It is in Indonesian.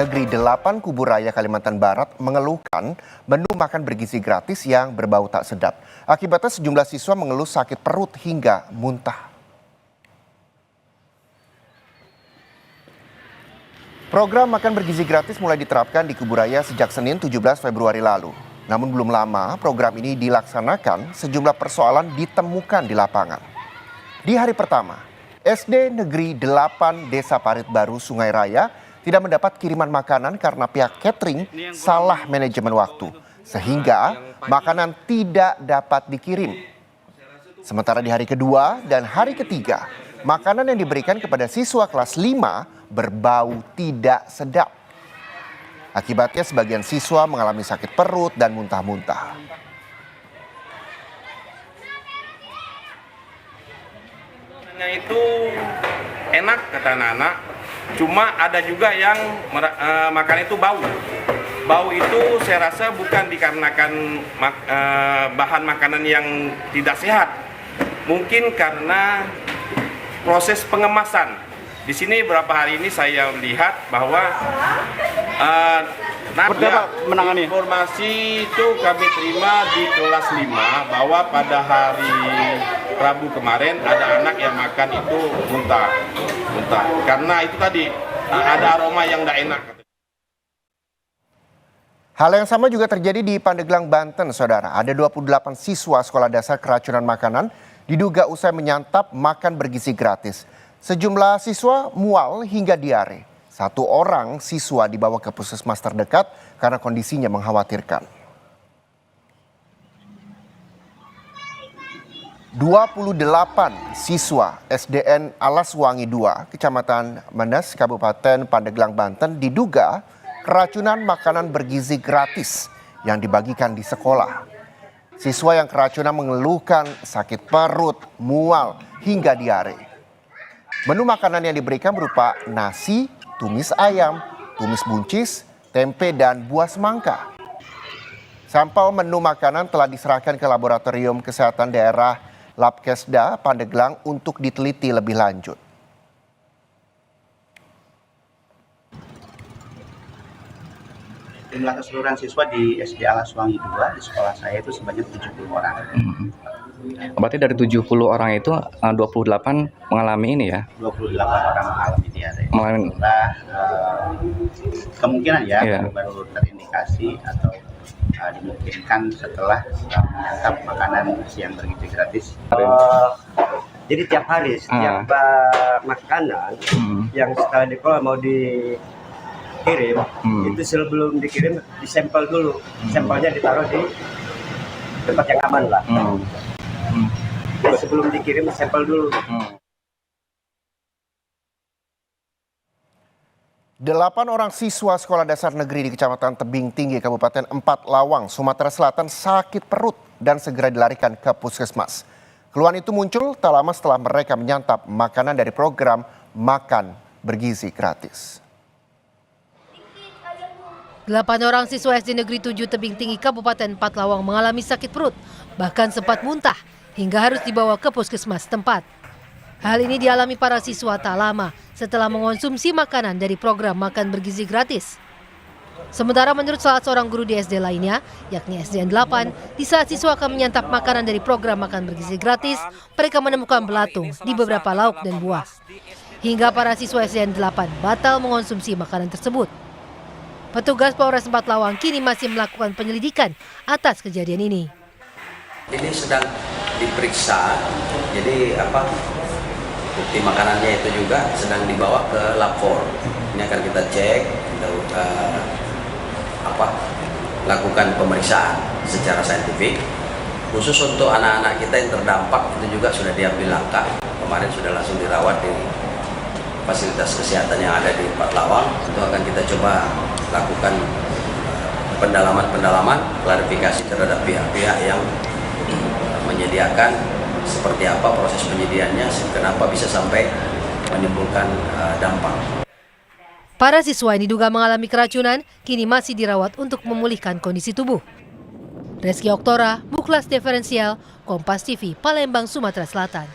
Negeri 8 Kuburaya, Kalimantan Barat mengeluhkan menu makan bergizi gratis yang berbau tak sedap. Akibatnya sejumlah siswa mengeluh sakit perut hingga muntah. Program makan bergizi gratis mulai diterapkan di Kuburaya sejak Senin 17 Februari lalu. Namun belum lama program ini dilaksanakan, sejumlah persoalan ditemukan di lapangan. Di hari pertama, SD Negeri 8 Desa Parit Baru, Sungai Raya tidak mendapat kiriman makanan karena pihak catering salah manajemen waktu, sehingga makanan tidak dapat dikirim. Sementara di hari kedua dan hari ketiga, makanan yang diberikan kepada siswa kelas 5 berbau tidak sedap. Akibatnya sebagian siswa mengalami sakit perut dan muntah-muntah. Itu enak kata anak-anak, cuma ada juga yang makan itu bau. Bau itu saya rasa bukan dikarenakan bahan makanan yang tidak sehat, mungkin karena proses pengemasan. Di sini beberapa hari ini saya lihat bahwa menangani informasi itu kami terima di kelas 5 bahwa pada hari Rabu kemarin ada anak yang makan itu muntah. Karena itu tadi ada aroma yang tidak enak. Hal yang sama juga terjadi di Pandeglang, Banten, saudara. Ada 28 siswa sekolah dasar keracunan makanan diduga usai menyantap makan bergizi gratis. Sejumlah siswa mual hingga diare. 1 orang siswa dibawa ke puskesmas terdekat karena kondisinya mengkhawatirkan. 28 siswa SDN Alaswangi 2, Kecamatan Menes, Kabupaten Pandeglang, Banten diduga keracunan makanan bergizi gratis yang dibagikan di sekolah. Siswa yang keracunan mengeluhkan sakit perut, mual, hingga diare. Menu makanan yang diberikan berupa nasi, tumis ayam, tumis buncis, tempe, dan buah semangka. Sampel menu makanan telah diserahkan ke Laboratorium Kesehatan Daerah Labkesda Pandeglang untuk diteliti lebih lanjut. Jumlah keseluruhan siswa di SD Alaswangi 2 di sekolah saya itu sebanyak 70 orang. Berarti dari 70 orang itu 28 mengalami ini ya? 28 orang mengalami diare. Mengalami kemungkinan ya, baru terindikasi atau dimungkinkan setelah menyantap makanan siang bergizi gratis. Jadi tiap hari setiap makanan yang setelah dikelola mau dikirim, itu sebelum dikirim disampel dulu. Sampelnya ditaruh di tempat yang aman lah. Jadi sebelum dikirim sampel dulu. 8 orang siswa sekolah dasar negeri di Kecamatan Tebing Tinggi, Kabupaten Empat Lawang, Sumatera Selatan sakit perut dan segera dilarikan ke puskesmas. Keluhan itu muncul tak lama setelah mereka menyantap makanan dari program makan bergizi gratis. 8 orang siswa SD Negeri 7 Tebing Tinggi Kabupaten Empat Lawang mengalami sakit perut, bahkan sempat muntah hingga harus dibawa ke puskesmas tempat. Hal ini dialami para siswa tak lama setelah mengonsumsi makanan dari program makan bergizi gratis. Sementara menurut salah seorang guru di SD lainnya, yakni SDN 8, di saat siswa akan menyantap makanan dari program makan bergizi gratis, mereka menemukan belatung di beberapa lauk dan buah. Hingga para siswa SDN 8 batal mengonsumsi makanan tersebut. Petugas Polres Empat Lawang kini masih melakukan penyelidikan atas kejadian ini. Ini sedang diperiksa, jadi bukti makanannya itu juga sedang dibawa ke lapor. Ini akan kita cek, kita lakukan pemeriksaan secara saintifik. Khusus untuk anak-anak kita yang terdampak itu juga sudah diambil langkah. Kemarin sudah langsung dirawat di fasilitas kesehatan yang ada di Empat Lawang. Itu akan kita coba lakukan pendalaman, klarifikasi terhadap pihak-pihak yang menyediakan seperti apa proses penyediaannya, kenapa bisa sampai menimbulkan dampak. Para siswa yang diduga mengalami keracunan kini masih dirawat untuk memulihkan kondisi tubuh. Reski Oktora, Buklas Diferensial, Kompas TV, Palembang, Sumatera Selatan.